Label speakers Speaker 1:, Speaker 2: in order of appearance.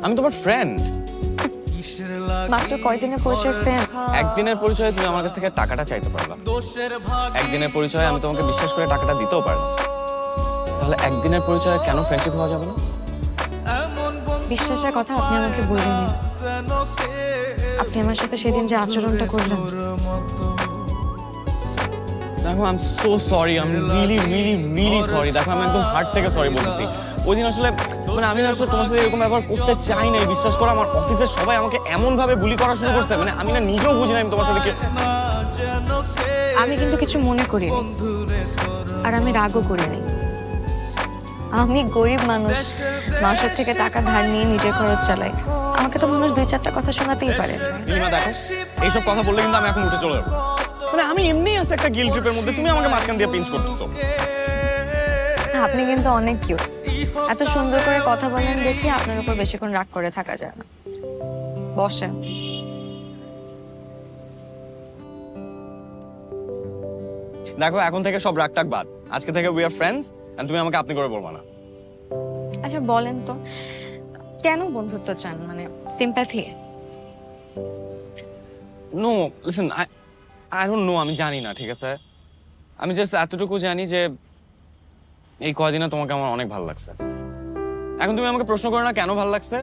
Speaker 1: আমি তোমার ফ্রেন্ড।
Speaker 2: মাত্র কয়দিনের পরিচয় ফ্রেন্ড?
Speaker 1: একদিনের পরিচয়ে তুমি আমার কাছ থেকে টাকাটা চাইতে পারলা, একদিনের পরিচয়ে আমি তোমাকে বিশ্বাস করে টাকাটা দিতেও পারলাম। তাহলে একদিনের পরিচয়ে কেন ফ্রেন্ডশিপ হওয়া যাবে না?
Speaker 2: বিশ্বাসের কথা আপনি আমাকে বললেন, আপনি আমার সাথে সেদিন যে আচরণটা করলেন।
Speaker 1: দেখো I am so sorry, I am really really really sorry. দেখো আমি একদম হার্ট থেকে সরি বলতেছি। ওই দিন আসলে মানে আমি আসলে তোমার সাথে এরকম ব্যবহার করতে চাই না। বিশ্বাস করো, আমার অফিসের সবাই আমাকে এমন ভাবে বুলি করা শুরু করছে, মানে আমি না নিজেও বুঝি না আমি তোমার সাথে
Speaker 2: আমি কিন্তু কিছু মনে করিনি, আর আমি রাগও করিনি। আমি গরিব মানুষ, মানুষের থেকে টাকা ধার নিয়ে নিজের খরচ চালাই। আমাকে তো মানুষ 2-4টা কথা শোনাতেই পারে।
Speaker 1: নীলিমা দেখো, এইসব কথা বললে কিন্তু আমি এখন উঠে চলে যাবো। মানে আমি এমনিই আছে একটা গিল্ট ট্রিপের মধ্যে, তুমি আমাকে মাঝখান দিয়ে পিঞ্চ করতেছো।
Speaker 2: আপনি কিন্তু অনেক কিউট, এত সুন্দর করে কথা বলেন দেখে আপনার উপর বেশিক্ষণ রাগ করে থাকা যায় না। বসেন।
Speaker 1: দেখো এখন থেকে সব রাগ টাগ বাদ, আজকে থেকে উই আর ফ্রেন্ডস, এন্ড তুমি আমাকে আপনি করে বলবা না।
Speaker 2: আচ্ছা বলেন তো, কেন বন্ধুত্ব চান? মানে sympathy?
Speaker 1: No listen, I don't know, আমি জানি না, ঠিক আছে? আমি জাস্ট এতটুকু জানি যে এই কয়দিনে তোমাকে আমার অনেক ভালো লাগছে। এখন তুমি আমাকে প্রশ্ন করো না কেন ভালো লাগছে।